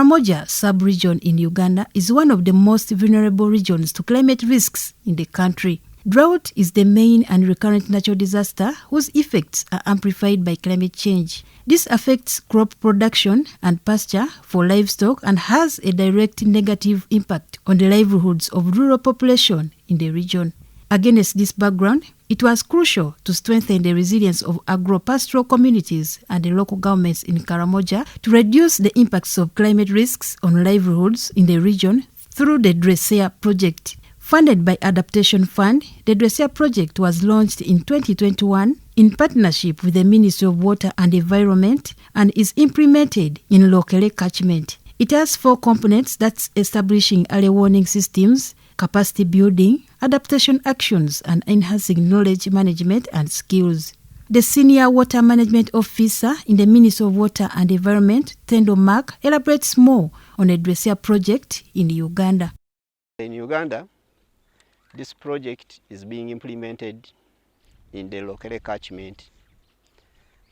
Karamoja sub-region in Uganda is one of the most vulnerable regions to climate risks in the country. Drought is the main and recurrent natural disaster whose effects are amplified by climate change. This affects crop production and pasture for livestock and has a direct negative impact on the livelihoods of rural population in the region. Against this background, it was crucial to strengthen the resilience of agro-pastoral communities and the local governments in Karamoja to reduce the impacts of climate risks on livelihoods in the region through the Dresser project. Funded by Adaptation Fund, the Dresser project was launched in 2021 in partnership with the Ministry of Water and Environment and is implemented in Lokere catchment. It has 4 components: that's establishing early warning systems, capacity building, adaptation actions, and enhancing knowledge management and skills. The Senior Water Management Officer in the Ministry of Water and Environment, Tendo Mark, elaborates more on the Dresser project in Uganda. In Uganda, this project is being implemented in the Lokere catchment.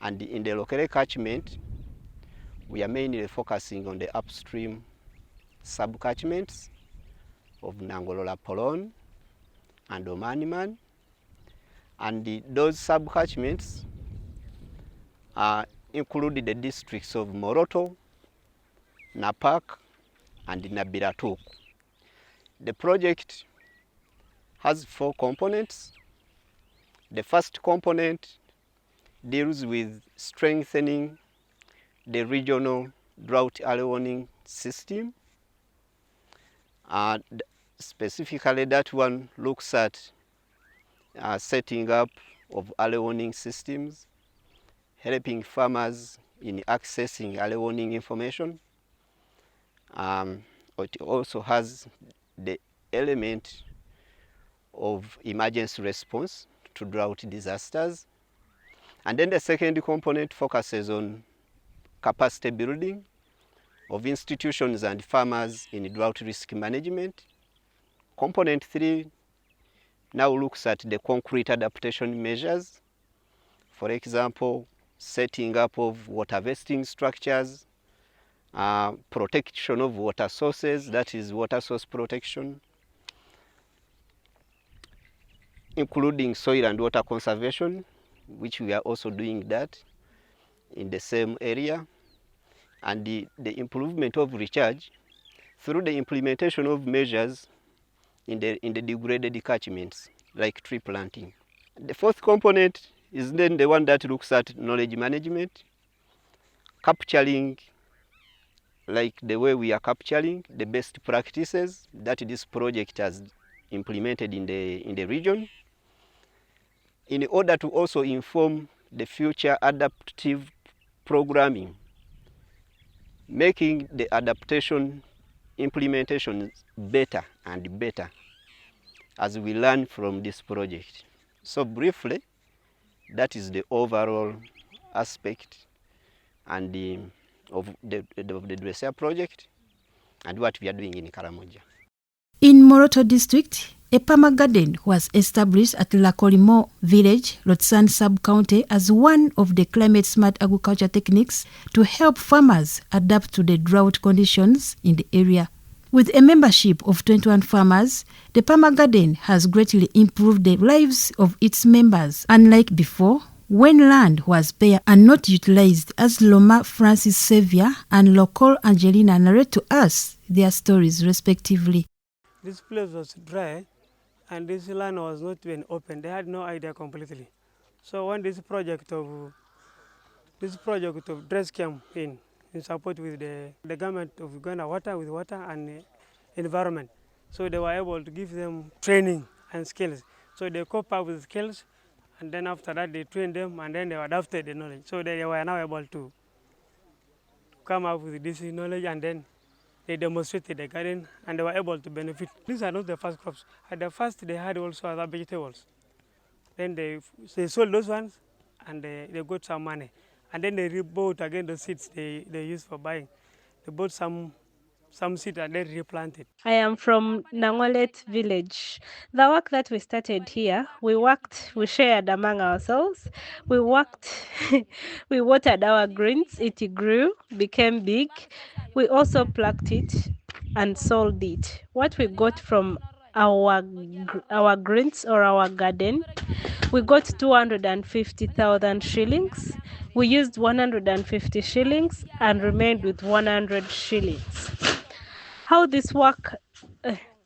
And in the Lokere catchment, we are mainly focusing on the upstream sub-catchments of Nangolola Polon and Omaniman. And those sub-catchments include the districts of Moroto, Napak, and Nabiratuk. The project has 4 components. The first component deals with strengthening the regional drought early warning system. Specifically, that one looks at setting up of early warning systems, helping farmers in accessing early warning information. It also has the element of emergency response to drought disasters. And then the second component focuses on capacity building of institutions and farmers in drought risk management. Component 3 now looks at the concrete adaptation measures. For example, setting up of water harvesting structures, protection of water sources, that is water source protection, including soil and water conservation, which we are also doing that in the same area, and the improvement of recharge through the implementation of measures in the degraded catchments, like tree planting. The fourth component is then the one that looks at knowledge management, capturing, like the way we are capturing the best practices that this project has implemented in the region, in order to also inform the future adaptive programming, making the adaptation implementation better and better as we learn from this project. So briefly, that is the overall aspect and of the Dresser project and what we are doing in Karamoja. In Moroto district, a Perma-garden was established at Lakolimo village, Lotsan sub-county, as one of the climate-smart agriculture techniques to help farmers adapt to the drought conditions in the area. With a membership of 21 farmers, the Perma-garden has greatly improved the lives of its members, unlike before, when land was bare and not utilized, as Loma Francis Xavier and Local Angelina narrate to us their stories respectively. This place was dry and this land was not even open. They had no idea completely. So when this project of DRESS came in support with the government of Uganda, water and environment, so they were able to give them training and skills. So they cope up with skills, and then after that they trained them, and then they adapted the knowledge. So they were now able to come up with this knowledge, and then they demonstrated the garden, and they were able to benefit. These are not the first crops. At the first, they had also other vegetables. Then they sold those ones, and they got some money. And then they bought again the seeds they used for buying. They bought some some seeds are then replanted. I am from Nangolet village. The work that we started here, we shared among ourselves. We worked, we watered our greens, it grew, became big. We also plucked it and sold it. What we got from our greens or our garden, we got 250,000 shillings. We used 150 shillings and remained with 100 shillings. How this work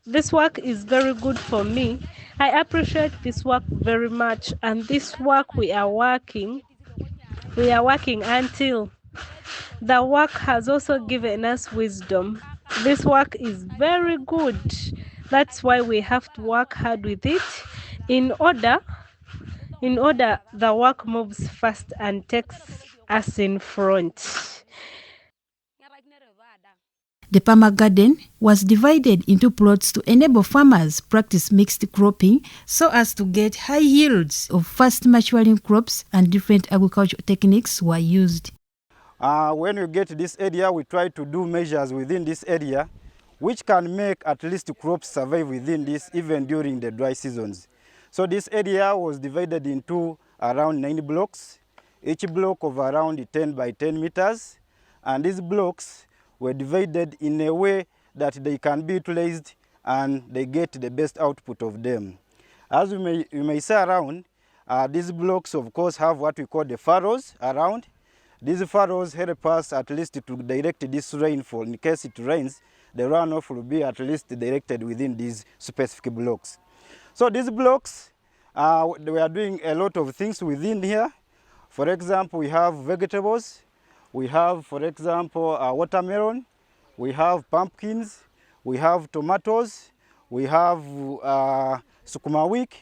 is very good for me. I appreciate this work very much, and this work we are working until the work has also given us wisdom. This work is very good. That's why we have to work hard with it in order the work moves fast and takes us in front. The Perma-garden was divided into plots to enable farmers practice mixed cropping so as to get high yields of fast maturing crops, and different agricultural techniques were used. When we get this area, we try to do measures within this area which can make at least crops survive within this even during the dry seasons. So this area was divided into around 9 blocks, each block of around 10 by 10 meters, and these blocks were divided in a way that they can be utilized and they get the best output of them. As you may see around, these blocks of course have what we call the furrows around. These furrows help us at least to direct this rainfall. In case it rains, the runoff will be at least directed within these specific blocks. So these blocks, we are doing a lot of things within here. For example, we have vegetables. We have, for example, watermelon. We have pumpkins. We have tomatoes. We have sukuma wiki.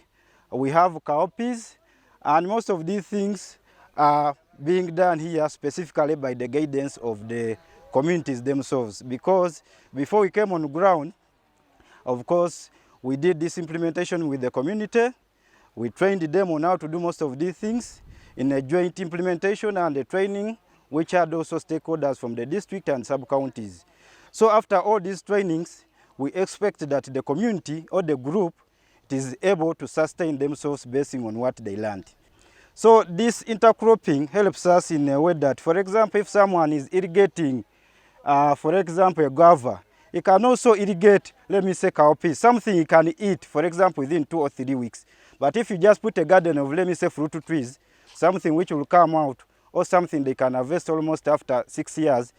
We have cowpeas. And most of these things are being done here specifically by the guidance of the communities themselves. Because before we came on ground, of course, we did this implementation with the community. We trained them on how to do most of these things in a joint implementation and a training, which had also stakeholders from the district and sub-counties. So after all these trainings, we expect that the community or the group is able to sustain themselves based on what they learned. So this intercropping helps us in a way that, for example, if someone is irrigating, for example, a guava, he can also irrigate, let me say, cowpeas, something he can eat, for example, within 2 or 3 weeks. But if you just put a garden of, let me say, fruit trees, something which will come out, or something they can harvest almost after 6 years,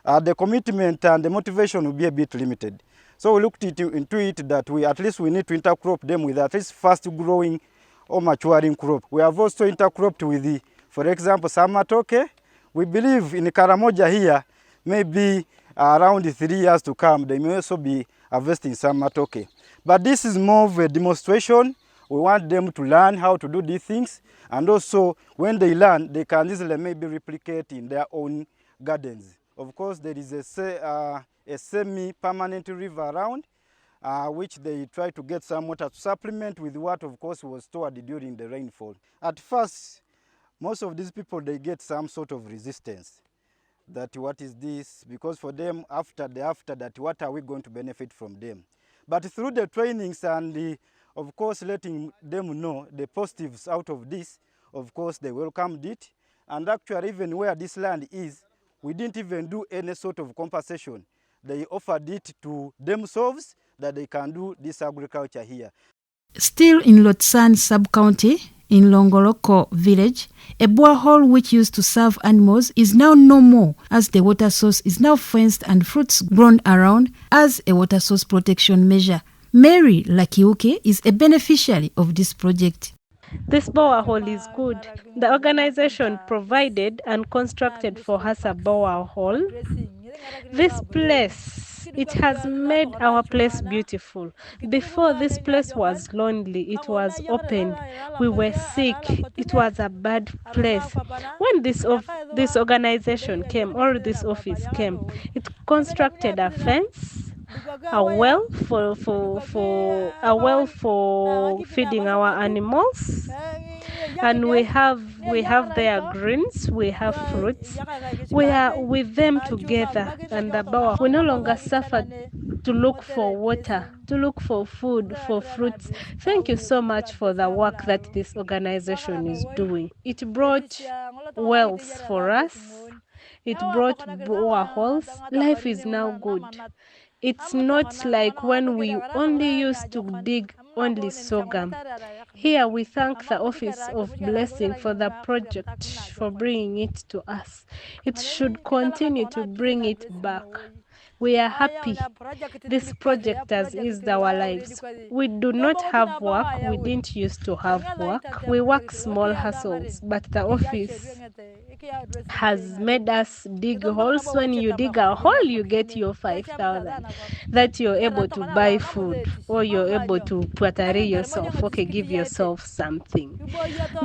the commitment and the motivation will be a bit limited. So we looked into it that we need to intercrop them with at least fast growing or maturing crop. We have also intercropped with, for example, some matoke. We believe in Karamoja here, maybe around 3 years to come, they may also be harvesting some matoke. But this is more of a demonstration. We want them to learn how to do these things, and also when they learn, they can easily maybe replicate in their own gardens. Of course, there is a semi-permanent river around, which they try to get some water to supplement with what, of course, was stored during the rainfall. At first, most of these people, they get some sort of resistance. That what is this? Because for them, after that, what are we going to benefit from them? But through the trainings and of course, letting them know the positives out of this, of course, they welcomed it. And actually, even where this land is, we didn't even do any sort of compensation. They offered it to themselves that they can do this agriculture here. Still in Lotsan sub-county, in Longoloko village, a borehole which used to serve animals is now no more, as the water source is now fenced and fruits grown around as a water source protection measure. Mary Lakiuke is a beneficiary of this project. This borehole is good. The organization provided and constructed for us a borehole. This place, it has made our place beautiful. Before, this place was lonely, it was open, we were sick, it was a bad place. When this organization came, or this office came, it constructed a fence, a well for feeding our animals, and we have their greens, we have fruits. We are with them together, and the Bawa, we no longer suffer to look for water, to look for food, for fruits. Thank you so much for the work that this organization is doing. It brought wealth for us. It brought boreholes. Life is now good. It's not like when we only used to dig only sorghum. Here we thank the Office of Blessing for the project, for bringing it to us. It should continue to bring it back. We are happy this project has eased our lives. We do not have work. We didn't used to have work. We work small hustles, but the office has made us dig holes. When you dig a hole, you get your 5,000 that you're able to buy food, or you're able to patari yourself, okay, give yourself something.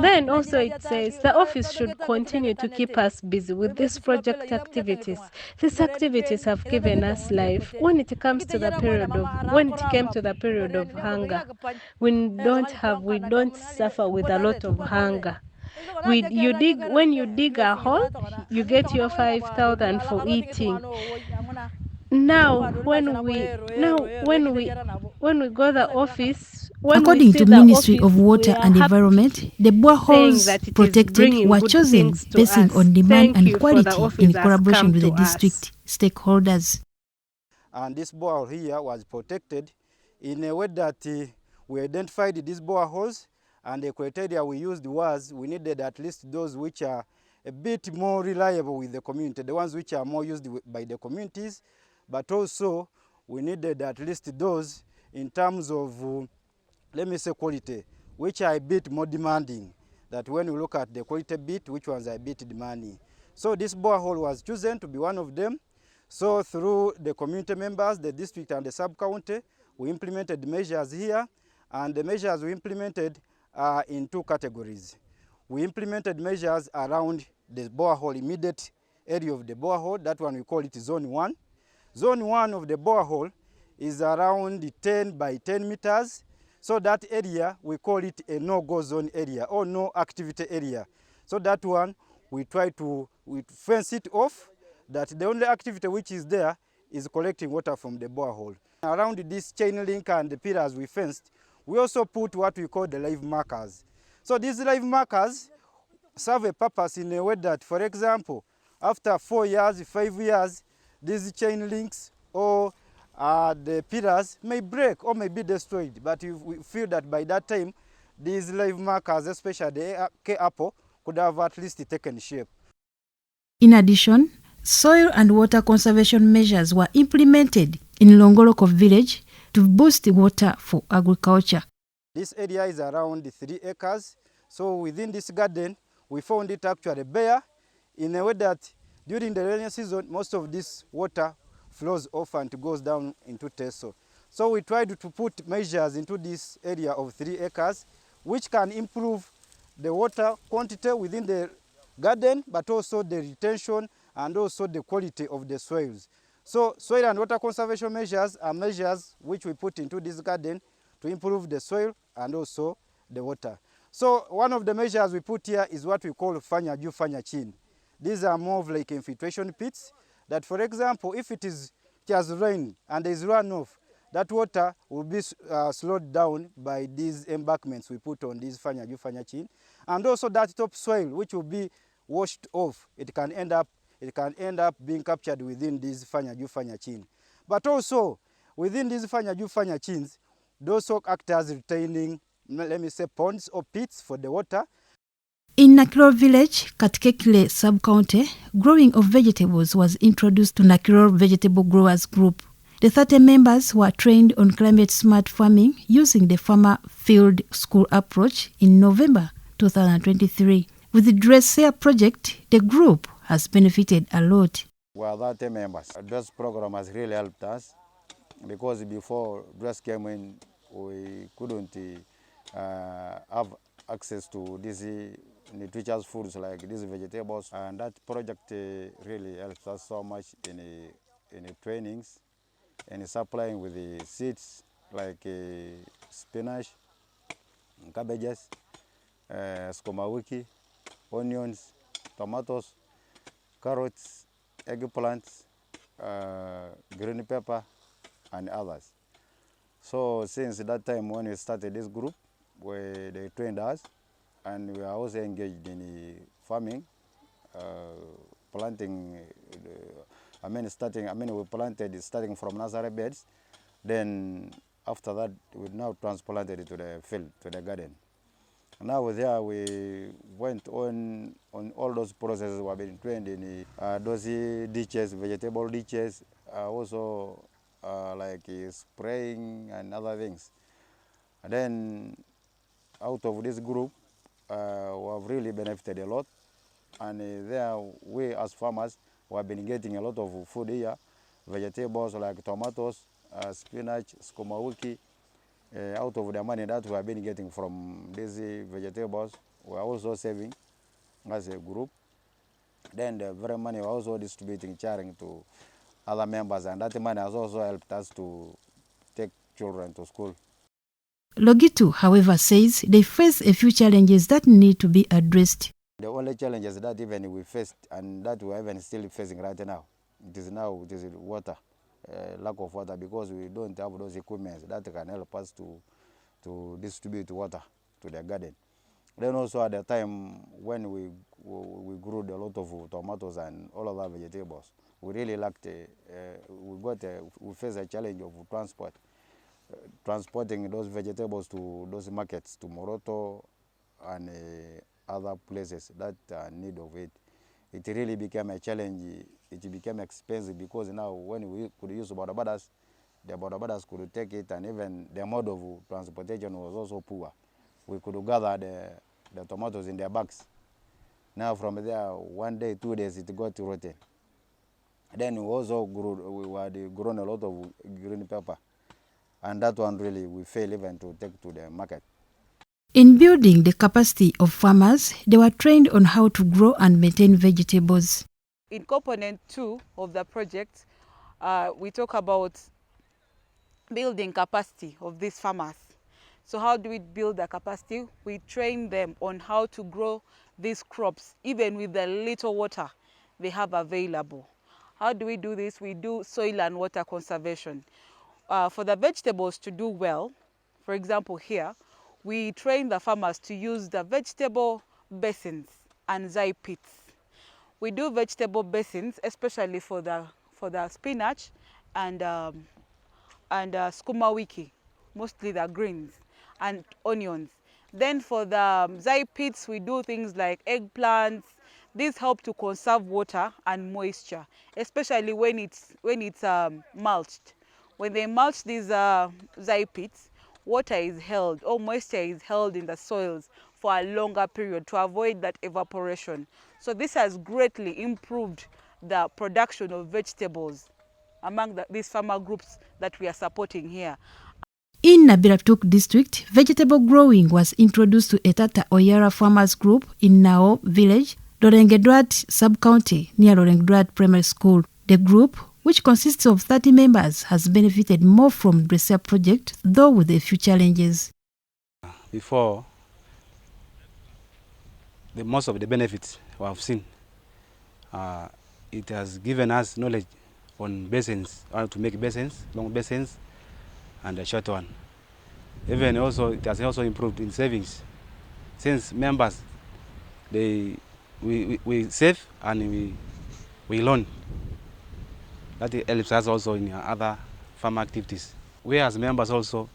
Then also it says the office should continue to keep us busy with these project activities. These activities have given us life. When it came to the period of hunger, we don't suffer with a lot of hunger. When you dig a hole, you get your 5,000 for eating. Now when we go the office, when we According see to the Ministry office, of Water we are and happy, Environment, the saying boreholes that it is protected bringing were good chosen things to basing us. on demand Thank and you for the quality office in has collaboration come with the to us. district stakeholders. And this borehole here was protected in a way that we identified these boreholes, and the criteria we used was we needed at least those which are a bit more reliable with the community, the ones which are more used by the communities, but also we needed at least those in terms of, let me say, quality, which are a bit more demanding. That when we look at the quality bit, which ones are a bit demanding. So this borehole was chosen to be one of them. So through the community members, the district and the sub-county, we implemented measures here, and the measures we implemented are in two categories. We implemented measures around the borehole, immediate area of the borehole. That one we call it Zone 1. Zone 1 of the borehole is around 10 by 10 meters. So that area, we call it a no-go zone area or no activity area. So that one, we fence it off, that the only activity which is there is collecting water from the borehole. Around this chain link and the pillars we fenced, we also put what we call the live markers. So these live markers serve a purpose in a way that, for example, after 4 years, 5 years, these chain links or the pillars may break or may be destroyed. But we feel that by that time, these live markers, especially the K apple, could have at least taken shape. In addition, soil and water conservation measures were implemented in Longoloko village to boost water for agriculture. This area is around 3 acres. So within this garden, we found it actually bare in a way that during the rainy season, most of this water flows off and goes down into Teso. So we tried to put measures into this area of 3 acres, which can improve the water quantity within the garden, but also the retention and also the quality of the soils. So soil and water conservation measures are measures which we put into this garden to improve the soil and also the water. So one of the measures we put here is what we call fanya juu fanya chini. These are more of like infiltration pits that, for example, if it has rained and there is runoff, that water will be slowed down by these embankments we put on these fanya juu fanya chini. And also that topsoil which will be washed off, it can end up being captured within these fanya juu fanya chini. But also within these fanya juu fanya chins, those act as retaining, let me say, ponds or pits for the water. In Nakiro village, Katikekile sub-county, growing of vegetables was introduced to Nakiro Vegetable Growers Group. The 30 members were trained on climate-smart farming using the Farmer Field School approach in November 2023. With the Dresser project, the group has benefited a lot. We are 30 members. This program has really helped us because before Dress came in, we couldn't have access to these nutritious foods like these vegetables, and that project really helps us so much in trainings and supplying with the seeds like spinach, cabbages, sukuma wiki, onions, tomatoes, carrots, eggplants, green pepper, and others. So since that time when we started this group, they trained us, and we are also engaged in farming, planting. We planted starting from nursery beds. Then after that, we now transplanted it to the field, to the garden. Now there we went on all those processes. We have been trained in those ditches, vegetable ditches, also like spraying and other things. And then out of this group, we have really benefited a lot. And there we as farmers, we have been getting a lot of food here, vegetables like tomatoes, spinach, sukuma wiki. Out of the money that we have been getting from these vegetables, we are also saving as a group. Then the very money we are also distributing, sharing to other members, and that money has also helped us to take children to school. Logitu, however, says they face a few challenges that need to be addressed. The only challenges that even we faced, and that we are even still facing right now, it is water. Lack of water, because we don't have those equipments that can help us to distribute water to the garden. Then also at the time when we grew a lot of tomatoes and all other vegetables, we really lacked. We faced a challenge of transporting those vegetables to those markets, to Moroto and other places that are in need of it. It really became a challenge. It became expensive, because now when we could use bodabodas, the bodabodas could take it, and even the mode of transportation was also poor. We could gather the tomatoes in their bags. Now from there, 1 day, 2 days, it got rotten. Then we also had grown a lot of green pepper, and that one really we failed even to take to the market. In building the capacity of farmers, they were trained on how to grow and maintain vegetables. In component 2 of the project, we talk about building capacity of these farmers. So how do we build the capacity? We train them on how to grow these crops, even with the little water they have available. How do we do this? We do soil and water conservation. For the vegetables to do well, for example here, we train the farmers to use the vegetable basins and zai pits. We do vegetable basins, especially for the spinach and sukuma wiki, mostly the greens, and onions. Then for the zai pits, we do things like eggplants. These help to conserve water and moisture, especially when it's mulched. When they mulch these zai pits, water is held, or moisture is held in the soils for a longer period to avoid that evaporation. So this has greatly improved the production of vegetables among these farmer groups that we are supporting here. In Nabiratuk district, vegetable growing was introduced to Etata Oyara Farmers Group in Nao village, Lorengedrat sub-county near Lorengedrat Primary School. The group, which consists of 30 members, has benefited more from the Dresser project, though with a few challenges. Before, most of the benefits we have seen, it has given us knowledge on basins, how to make basins, long basins, and a short one. Even also, it has also improved in savings, since members, we save and we loan. That helps us also in other farm activities. We as members also,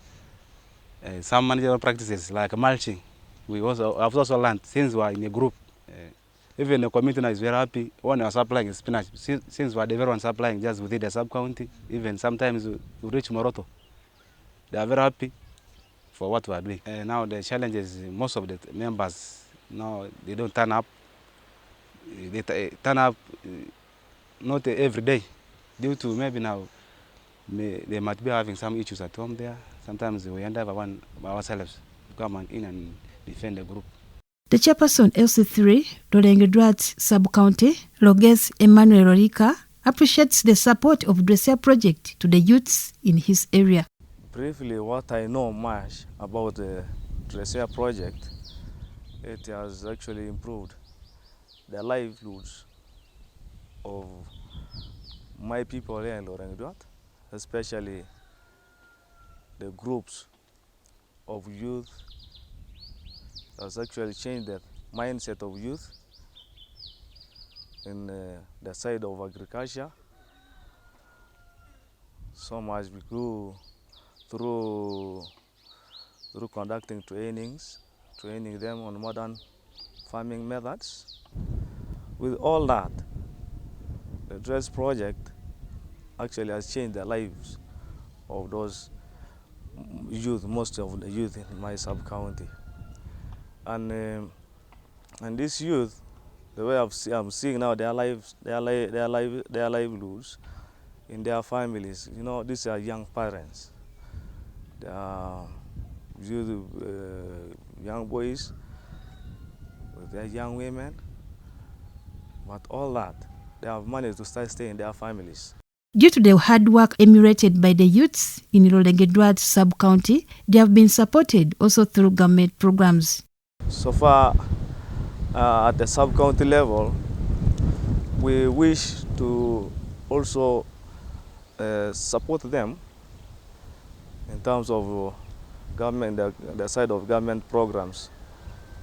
some managerial practices like mulching, we have also learned since we are in a group. Even the community now is very happy when we are supplying spinach, since we are the very one supplying just within the sub-county. Even sometimes we reach Moroto. They are very happy for what we are doing. Now the challenge is most of the members, now they don't turn up. They turn up not every day, due to maybe now they might be having some issues at home there. Sometimes we end up ourselves to come in and defend the group. The chairperson LC3, Lorengedrat sub-county, Loges Emmanuel Orika, appreciates the support of Dresser project to the youths in his area. Briefly, what I know much about the Dresser project, it has actually improved the livelihoods of my people here in Lorengduat, especially the groups of youth. Has actually changed the mindset of youth in the side of agriculture. So much we go through conducting training them on modern farming methods. With all that, the DRESS project actually has changed the lives of those youth, most of the youth in my sub-county. And this youth, the way I'm seeing now their livelihoods in their families. You know, these are young parents. They are youth, young boys with their young women. But all that, they have managed to stay in their families. Due to the hard work emulated by the youths in Lorengduat sub-county, they have been supported also through government programs. So far, at the sub-county level, we wish to also support them in terms of government, the side of government programs,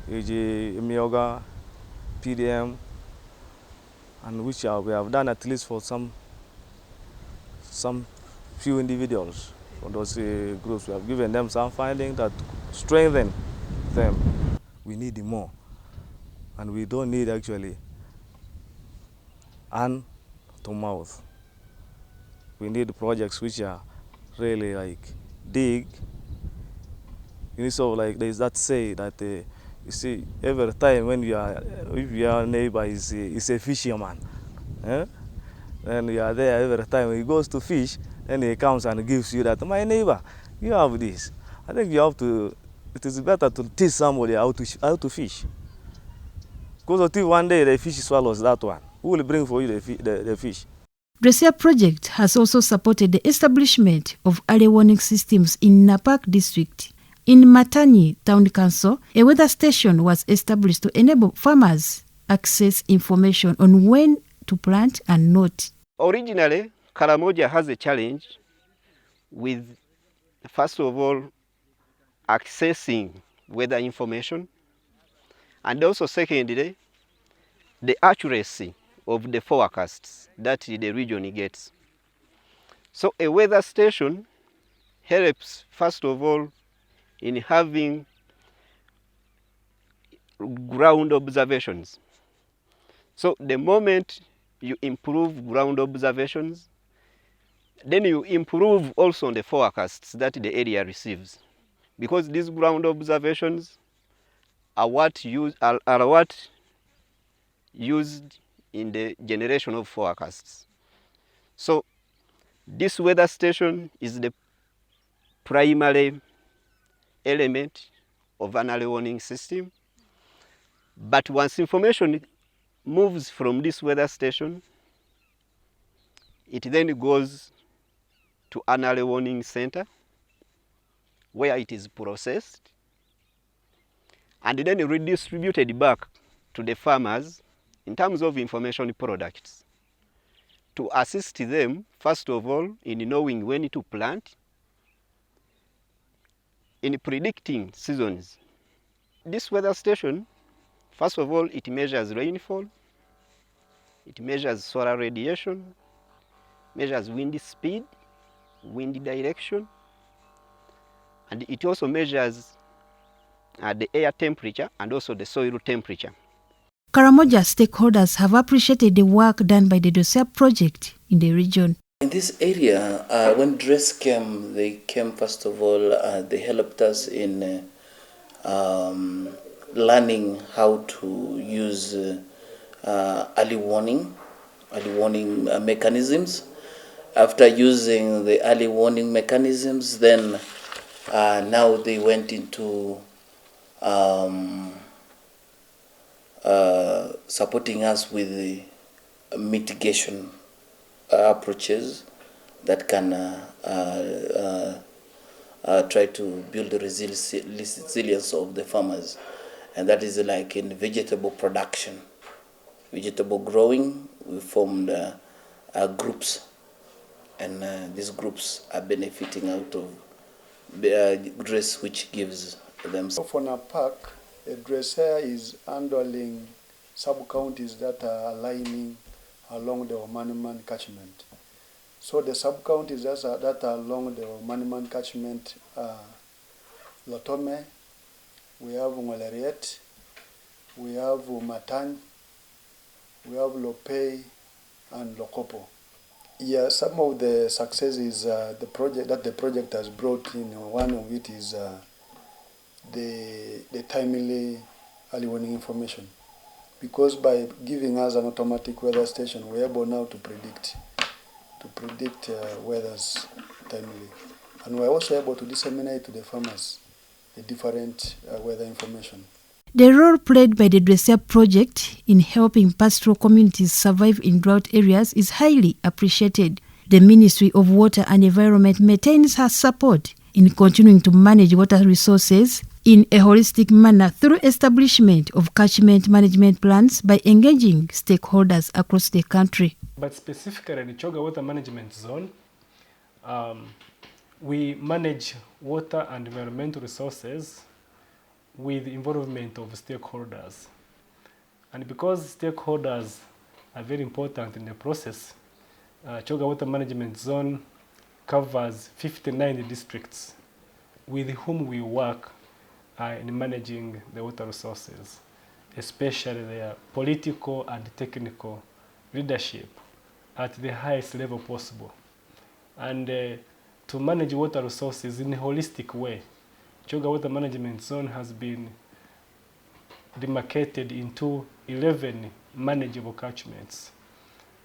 e.g. Mioga, PDM, and which we have done at least for some few individuals. For those groups, we have given them some funding that strengthen them. We need more, and we don't need actually hand to mouth. We need projects which are really like dig. You know, so like there's that say that you see every time when if your neighbor is a fisherman, and you are there every time he goes to fish, then he comes and gives you that, my neighbor, you have this. I think you have to. It is better to teach somebody how to fish. Because until one day the fish swallows that one, who will bring for you the fish? DRESS project has also supported the establishment of early warning systems in Napak district. In Matani Town Council, a weather station was established to enable farmers access information on when to plant and not. Originally, Karamoja has a challenge with, first of all, accessing weather information, and also secondly, the accuracy of the forecasts that the region gets. So a weather station helps, first of all, in having ground observations. So the moment you improve ground observations, then you improve also on the forecasts that the area receives. Because these ground observations are what used in the generation of forecasts. So this weather station is the primary element of an early warning system. But once information moves from this weather station, it then goes to an early warning center where it is processed and then redistributed back to the farmers in terms of information products to assist them, first of all, in knowing when to plant, in predicting seasons. This weather station, first of all, it measures rainfall, it measures solar radiation, measures wind speed, wind direction, and it also measures the air temperature and also the soil temperature. Karamoja stakeholders have appreciated the work done by the DRESS project in the region. In this area, when DRESS came, they came first of all, they helped us in learning how to use early warning mechanisms. After using the early warning mechanisms, then now they went into supporting us with the mitigation approaches that can try to build the resilience of the farmers. and that is like in vegetable production, vegetable growing. We formed groups, and these groups are benefiting out of dress, which gives them. For NAPAC, a dresser is handling sub-counties that are aligning along the Omaniman catchment. So the sub-counties that are along the Omaniman catchment are Lotome, we have Ngoleriet, we have Matany, we have Lopei, and Lokopo. Yeah, some of the successes the project has brought in. One of it is the timely early warning information, because by giving us an automatic weather station, we're able now to predict weathers timely, and we're also able to disseminate to the farmers the different weather information. The role played by the Dresser project in helping pastoral communities survive in drought areas is highly appreciated. The Ministry of Water and Environment maintains her support in continuing to manage water resources in a holistic manner through establishment of catchment management plans by engaging stakeholders across the country. But specifically in the Choga Water Management Zone, we manage water and environmental resources with the involvement of stakeholders. And because stakeholders are very important in the process, Choga Water Management Zone covers 59 districts with whom we work in managing the water resources, especially their political and technical leadership at the highest level possible. And to manage water resources in a holistic way, Choga Water Management Zone has been demarcated into 11 manageable catchments.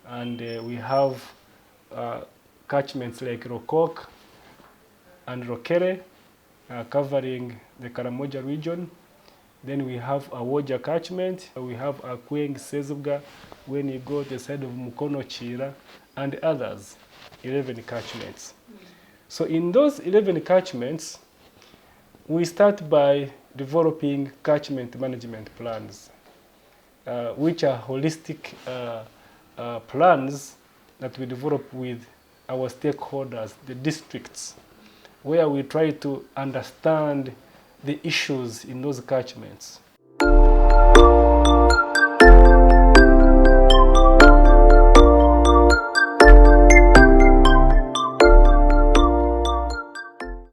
And we have catchments like Rokok and Rokere covering the Karamoja region. Then we have a Awoja catchment. We have Akweng, Sezubga, when you go to the side of Mukono, Chira, and others, 11 catchments. So in those 11 catchments, we start by developing catchment management plans, which are holistic plans that we develop with our stakeholders, the districts, where we try to understand the issues in those catchments.